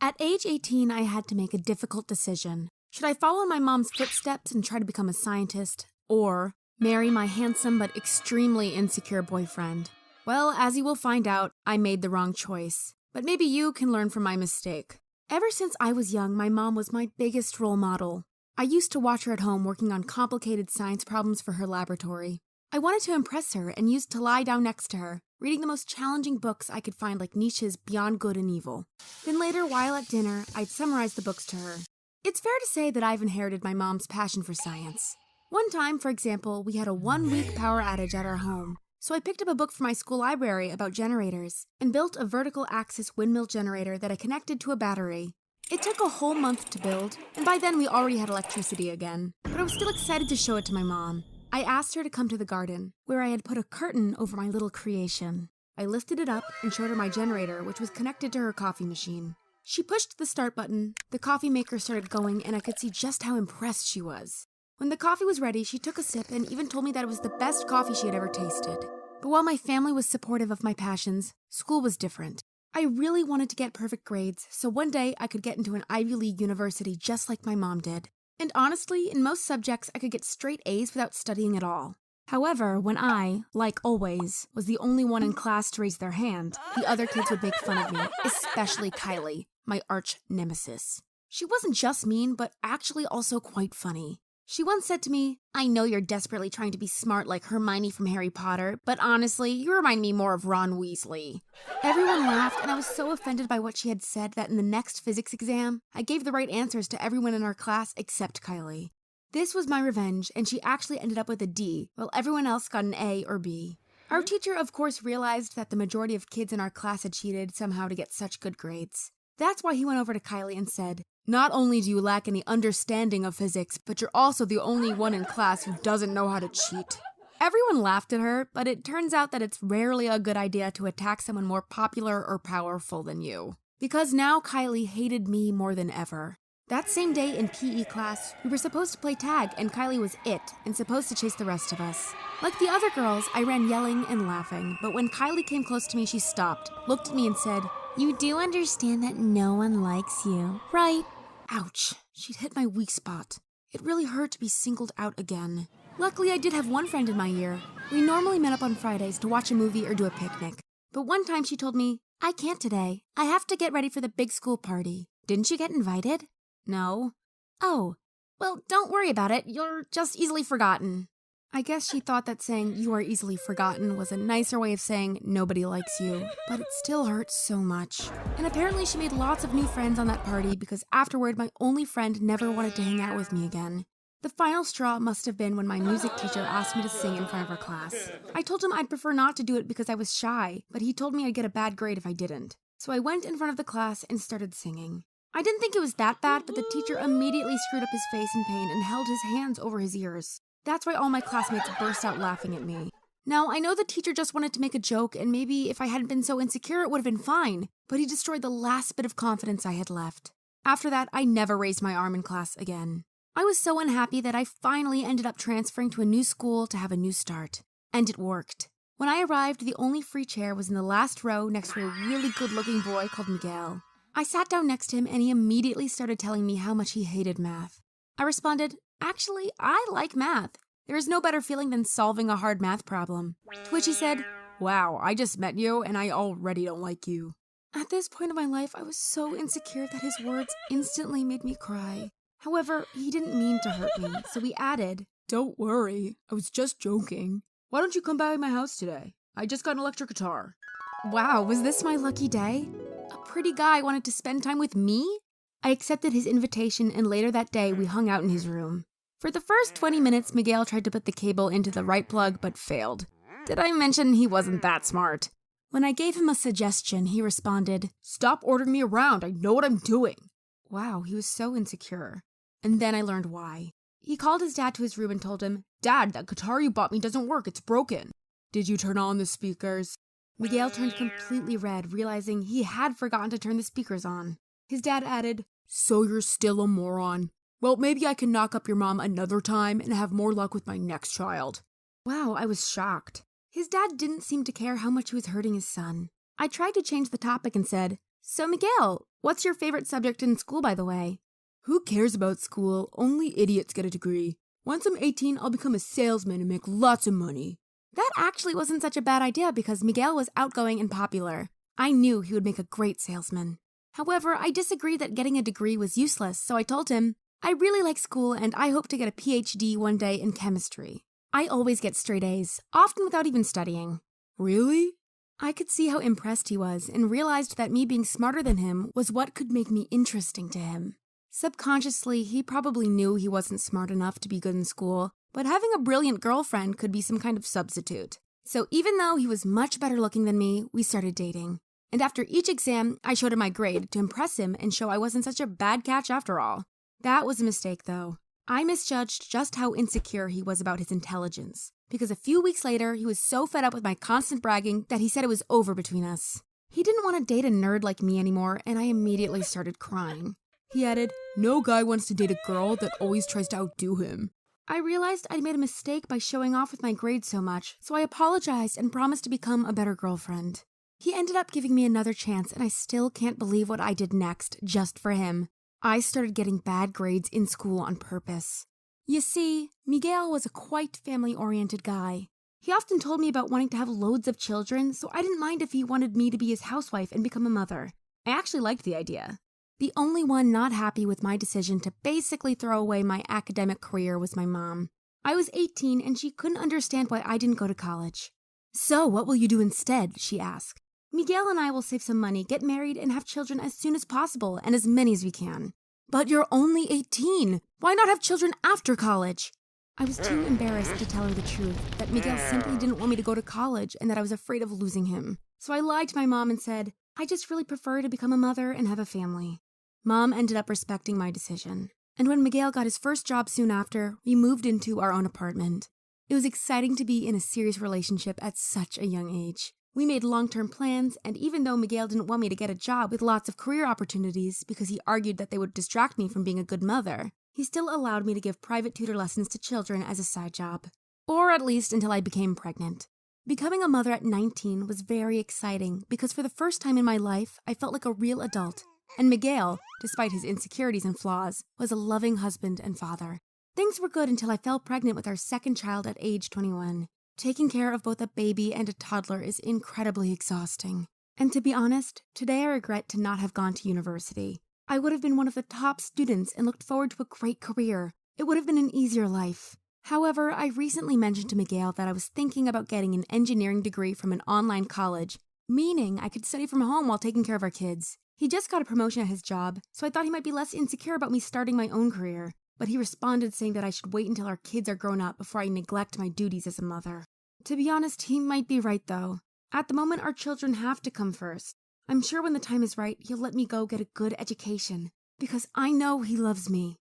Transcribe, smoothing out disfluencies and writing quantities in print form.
At age 18, I had to make a difficult decision. Should I follow in my mom's footsteps and try to become a scientist, or marry my handsome but extremely insecure boyfriend? Well, as you will find out, I made the wrong choice. But maybe you can learn from my mistake. Ever since I was young, my mom was my biggest role model. I used to watch her at home working on complicated science problems for her laboratory. I wanted to impress her and used to lie down next to her, reading the most challenging books I could find, like Nietzsche's Beyond Good and Evil. Then later, while at dinner, I'd summarize the books to her. It's fair to say that I've inherited my mom's passion for science. One time, for example, we had a 1-week power outage at our home. So I picked up a book from my school library about generators and built a vertical axis windmill generator that I connected to a battery. It took a whole month to build, and by then we already had electricity again. But I was still excited to show it to my mom. I asked her to come to the garden, where I had put a curtain over my little creation. I lifted it up and showed her my generator, which was connected to her coffee machine. She pushed the start button, the coffee maker started going, and I could see just how impressed she was. When the coffee was ready, she took a sip and even told me that it was the best coffee she had ever tasted. But while my family was supportive of my passions, school was different. I really wanted to get perfect grades, so one day I could get into an Ivy League university just like my mom did. And honestly, in most subjects, I could get straight A's without studying at all. However, when I, like always, was the only one in class to raise their hand, the other kids would make fun of me, especially Kylie, my arch nemesis. She wasn't just mean, but actually also quite funny. She once said to me, "I know you're desperately trying to be smart like Hermione from Harry Potter, but honestly, you remind me more of Ron Weasley." Everyone laughed, and I was so offended by what she had said that in the next physics exam, I gave the right answers to everyone in our class except Kylie. This was my revenge, and she actually ended up with a D, while everyone else got an A or B. Our teacher, of course, realized that the majority of kids in our class had cheated somehow to get such good grades. That's why he went over to Kylie and said, "Not only do you lack any understanding of physics, but you're also the only one in class who doesn't know how to cheat." Everyone laughed at her, but it turns out that it's rarely a good idea to attack someone more popular or powerful than you. Because now Kylie hated me more than ever. That same day in PE class, we were supposed to play tag, and Kylie was it and supposed to chase the rest of us. Like the other girls, I ran yelling and laughing, but when Kylie came close to me, she stopped, looked at me and said, "You do understand that no one likes you, right?" Ouch, she'd hit my weak spot. It really hurt to be singled out again. Luckily, I did have one friend in my year. We normally met up on Fridays to watch a movie or do a picnic. But one time she told me, "I can't today. I have to get ready for the big school party." "Didn't you get invited?" "No." "Oh, well, don't worry about it. You're just easily forgotten." I guess she thought that saying "you are easily forgotten" was a nicer way of saying nobody likes you, but it still hurts so much. And apparently she made lots of new friends on that party because afterward my only friend never wanted to hang out with me again. The final straw must have been when my music teacher asked me to sing in front of her class. I told him I'd prefer not to do it because I was shy, but he told me I'd get a bad grade if I didn't. So I went in front of the class and started singing. I didn't think it was that bad, but the teacher immediately screwed up his face in pain and held his hands over his ears. That's why all my classmates burst out laughing at me. Now, I know the teacher just wanted to make a joke, and maybe if I hadn't been so insecure, it would have been fine, but he destroyed the last bit of confidence I had left. After that, I never raised my arm in class again. I was so unhappy that I finally ended up transferring to a new school to have a new start. And it worked. When I arrived, the only free chair was in the last row next to a really good-looking boy called Miguel. I sat down next to him, and he immediately started telling me how much he hated math. I responded, "Actually, I like math. There is no better feeling than solving a hard math problem." To which he said, "Wow, I just met you, and I already don't like you." At this point of my life, I was so insecure that his words instantly made me cry. However, he didn't mean to hurt me, so he added, "Don't worry, I was just joking. Why don't you come by my house today? I just got an electric guitar." Wow, was this my lucky day? A pretty guy wanted to spend time with me? I accepted his invitation, and later that day, we hung out in his room. For the first 20 minutes, Miguel tried to put the cable into the right plug, but failed. Did I mention he wasn't that smart? When I gave him a suggestion, he responded, "Stop ordering me around, I know what I'm doing." Wow, he was so insecure. And then I learned why. He called his dad to his room and told him, "Dad, that guitar you bought me doesn't work, it's broken." "Did you turn on the speakers?" Miguel turned completely red, realizing he had forgotten to turn the speakers on. His dad added, "So you're still a moron. Well, maybe I can knock up your mom another time and have more luck with my next child." Wow, I was shocked. His dad didn't seem to care how much he was hurting his son. I tried to change the topic and said, So, Miguel, what's your favorite subject in school, by the way? Who cares about school? Only idiots get a degree. Once I'm 18, I'll become a salesman and make lots of money. That actually wasn't such a bad idea because Miguel was outgoing and popular. I knew he would make a great salesman. However, I disagreed that getting a degree was useless, so I told him, I really like school and I hope to get a PhD one day in chemistry. I always get straight A's, often without even studying. Really? I could see how impressed he was and realized that me being smarter than him was what could make me interesting to him. Subconsciously, he probably knew he wasn't smart enough to be good in school, but having a brilliant girlfriend could be some kind of substitute. So even though he was much better looking than me, we started dating. And after each exam, I showed him my grade to impress him and show I wasn't such a bad catch after all. That was a mistake, though. I misjudged just how insecure he was about his intelligence, because a few weeks later, he was so fed up with my constant bragging that he said it was over between us. He didn't want to date a nerd like me anymore, and I immediately started crying. He added, "No guy wants to date a girl that always tries to outdo him." I realized I'd made a mistake by showing off with my grades so much, so I apologized and promised to become a better girlfriend. He ended up giving me another chance, and I still can't believe what I did next just for him. I started getting bad grades in school on purpose. You see, Miguel was a quite family-oriented guy. He often told me about wanting to have loads of children, so I didn't mind if he wanted me to be his housewife and become a mother. I actually liked the idea. The only one not happy with my decision to basically throw away my academic career was my mom. I was 18 and she couldn't understand why I didn't go to college. "So, what will you do instead?" she asked. Miguel and I will save some money, get married, and have children as soon as possible, and as many as we can. "But you're only 18. Why not have children after college?" I was too embarrassed to tell her the truth, that Miguel simply didn't want me to go to college and that I was afraid of losing him. So I lied to my mom and said, I just really prefer to become a mother and have a family. Mom ended up respecting my decision. And when Miguel got his first job soon after, we moved into our own apartment. It was exciting to be in a serious relationship at such a young age. We made long-term plans, and even though Miguel didn't want me to get a job with lots of career opportunities because he argued that they would distract me from being a good mother, he still allowed me to give private tutor lessons to children as a side job. Or at least until I became pregnant. Becoming a mother at 19 was very exciting because for the first time in my life, I felt like a real adult. And Miguel, despite his insecurities and flaws, was a loving husband and father. Things were good until I fell pregnant with our second child at age 21. Taking care of both a baby and a toddler is incredibly exhausting. And to be honest, today I regret to not have gone to university. I would have been one of the top students and looked forward to a great career. It would have been an easier life. However, I recently mentioned to Miguel that I was thinking about getting an engineering degree from an online college, meaning I could study from home while taking care of our kids. He just got a promotion at his job, so I thought he might be less insecure about me starting my own career. But he responded saying that I should wait until our kids are grown up before I neglect my duties as a mother. To be honest, he might be right though. At the moment, our children have to come first. I'm sure when the time is right, he'll let me go get a good education, because I know he loves me.